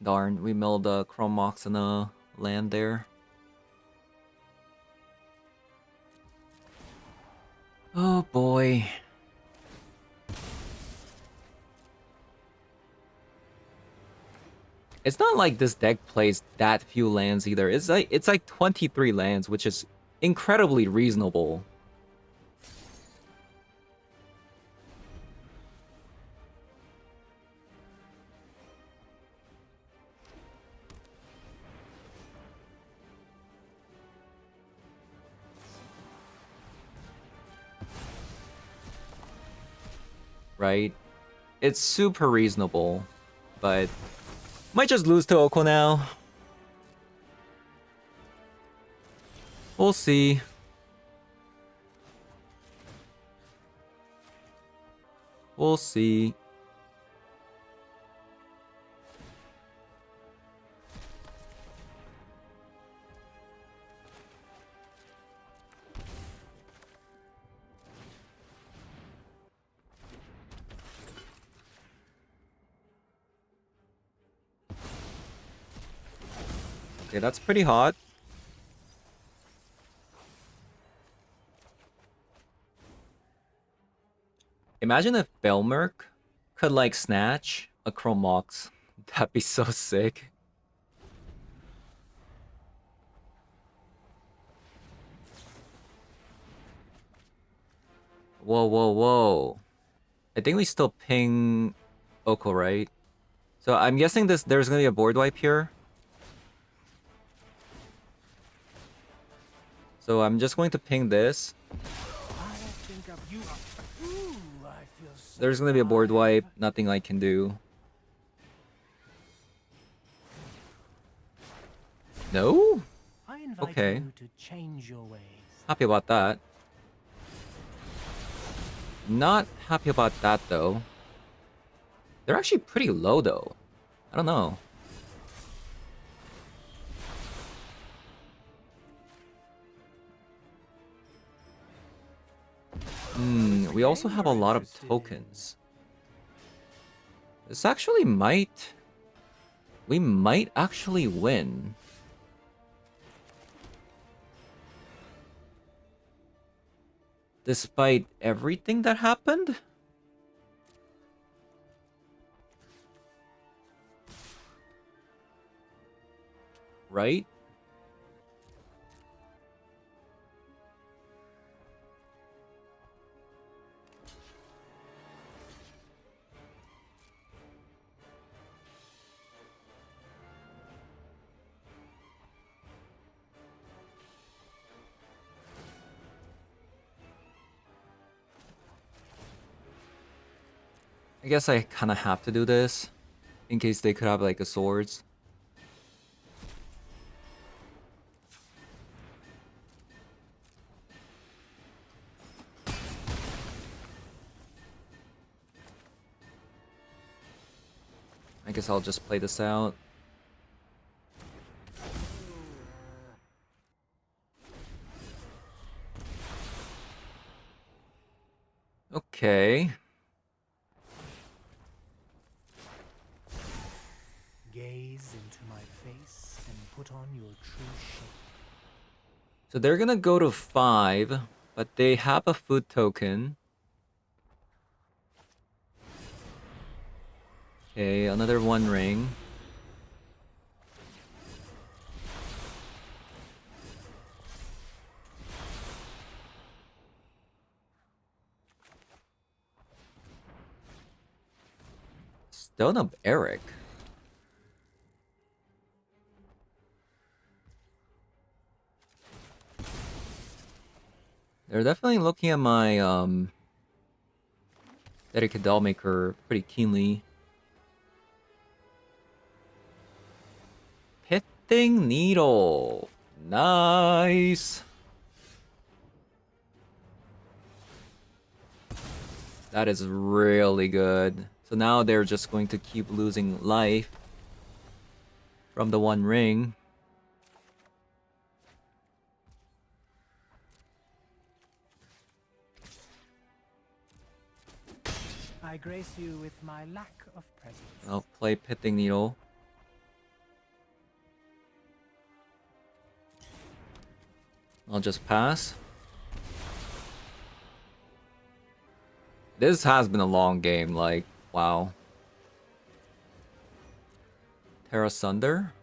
Darn, we milled Chrome Mox in a land there. Oh boy. It's not like this deck plays that few lands either. It's like 23 lands, which is incredibly reasonable. Right? It's super reasonable, but might just lose to Oko now. We'll see. We'll see. Okay, that's pretty hot. Imagine if Belmerk could like snatch a Chrome Mox. That'd be so sick. Whoa, whoa, whoa. I think we still ping Oko, right? So I'm guessing there's gonna be a board wipe here. So I'm just going to ping this. There's gonna be a board wipe, nothing I can do. No? I invite Okay. you to change your ways. Happy about that. Not happy about that, though. They're actually pretty low, though. I don't know. We also have a You're lot of interested in- tokens. This actually might... We might actually win. Despite everything that happened? Right? I guess I kind of have to do this. In case they could have like a swords. I guess I'll just play this out. Okay. Gaze into my face and put on your true shape. So they're gonna go to 5, but they have a food token. Okay, another 1 ring. Stone of Eric. They're definitely looking at my Dedicated Dollmaker pretty keenly. Pitting Needle. Nice. That is really good. So now they're just going to keep losing life from the 1 ring. I grace you with my lack of presence. I'll play Pitting Needle. I'll just pass. This has been a long game, like, wow. Terra Sunder?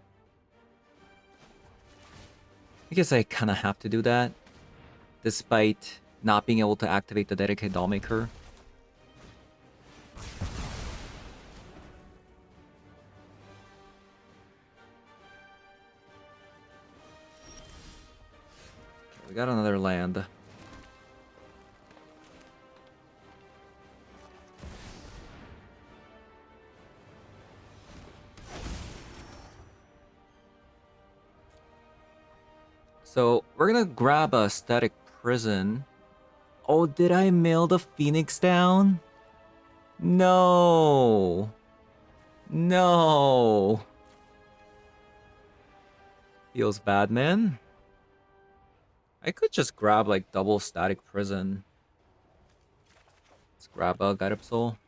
I guess I kinda have to do that. Despite not being able to activate the dedicated Dollmaker. We got another land. So we're gonna grab a static prison. Oh, did I mail the Phoenix down? No. No. Feels bad, man. I could just grab like double static prison. Let's grab a Guide Up Soul.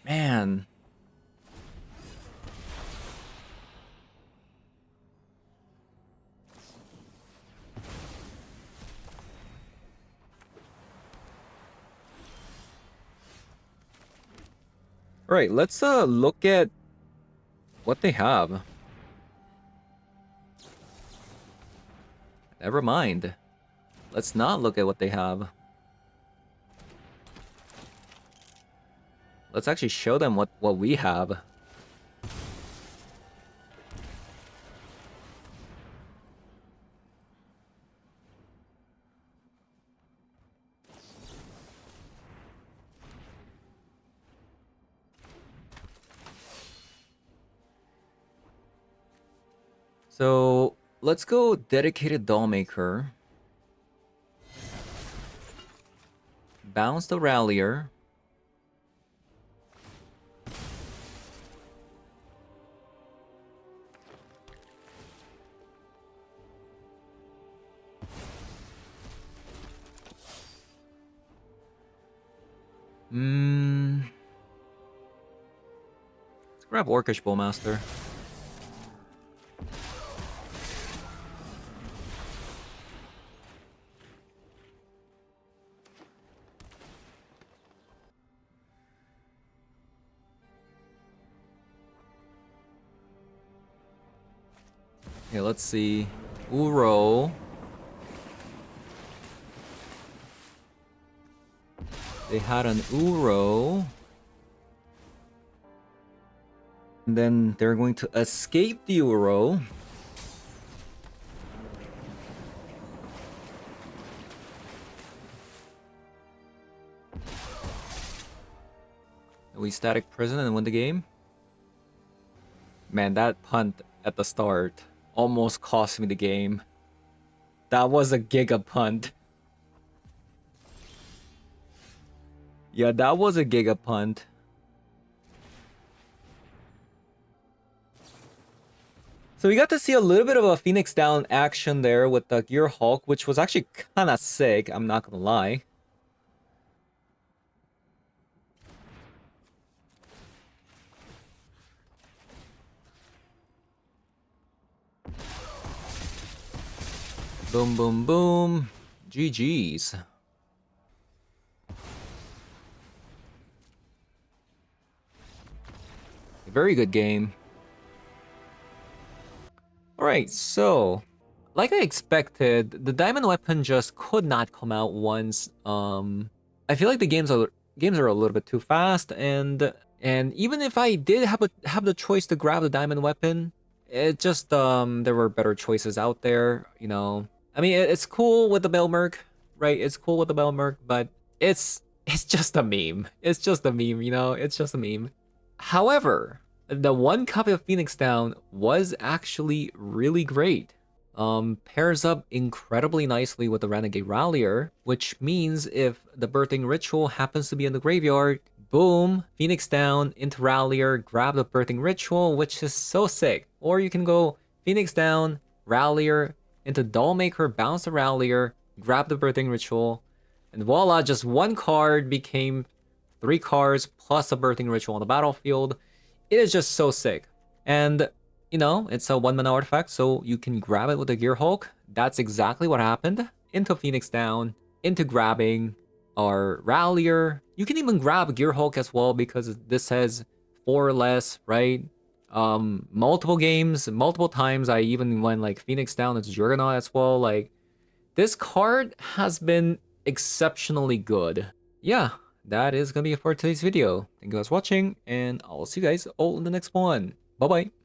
Man. Alright, let's look at what they have. Never mind. Let's not look at what they have. Let's actually show them what we have. So let's go dedicated doll maker. Bounce the rallier. Let's grab Orcish Bowmaster. Okay, let's see. Uro. They had an Uro. And then they're going to escape the Uro. We static prison and win the game. Man, that punt at the start almost cost me the game. That was a giga punt. Yeah, that was a giga punt. So we got to see a little bit of a Phoenix down action there with the Gearhulk, which was actually kind of sick, I'm not gonna lie. Boom, boom, boom. GG's. Very good game. Alright, so like I expected, the diamond weapon just could not come out once. I feel like the games are a little bit too fast, and even if I did have the choice to grab the diamond weapon, it just there were better choices out there, you know. I mean, it's cool with the Belmerk, right? It's cool with the Belmerk, but it's just a meme. It's just a meme, you know. It's just a meme. However, the one copy of Phoenix Down was actually really great. Pairs up incredibly nicely with the Renegade Rallier, which means if the Birthing Ritual happens to be in the graveyard, boom, Phoenix Down into Rallier, grab the Birthing Ritual, which is so sick. Or you can go Phoenix Down, Rallier, into Dollmaker, bounce the Rallier, grab the Birthing Ritual, and voila, just one card became 3 cards plus a Birthing Ritual on the battlefield. It is just so sick. And, you know, it's a 1-mana artifact, so you can grab it with a Gearhulk. That's exactly what happened. Into Phoenix Down, into grabbing our Rallier. You can even grab Gearhulk as well because this has 4 or less, right? Multiple games, multiple times I even went like Phoenix Down into Juggernaut as well. Like, this card has been exceptionally good. Yeah, that is gonna be it for today's video. Thank you guys for watching, and I'll see you guys all in the next one. Bye bye.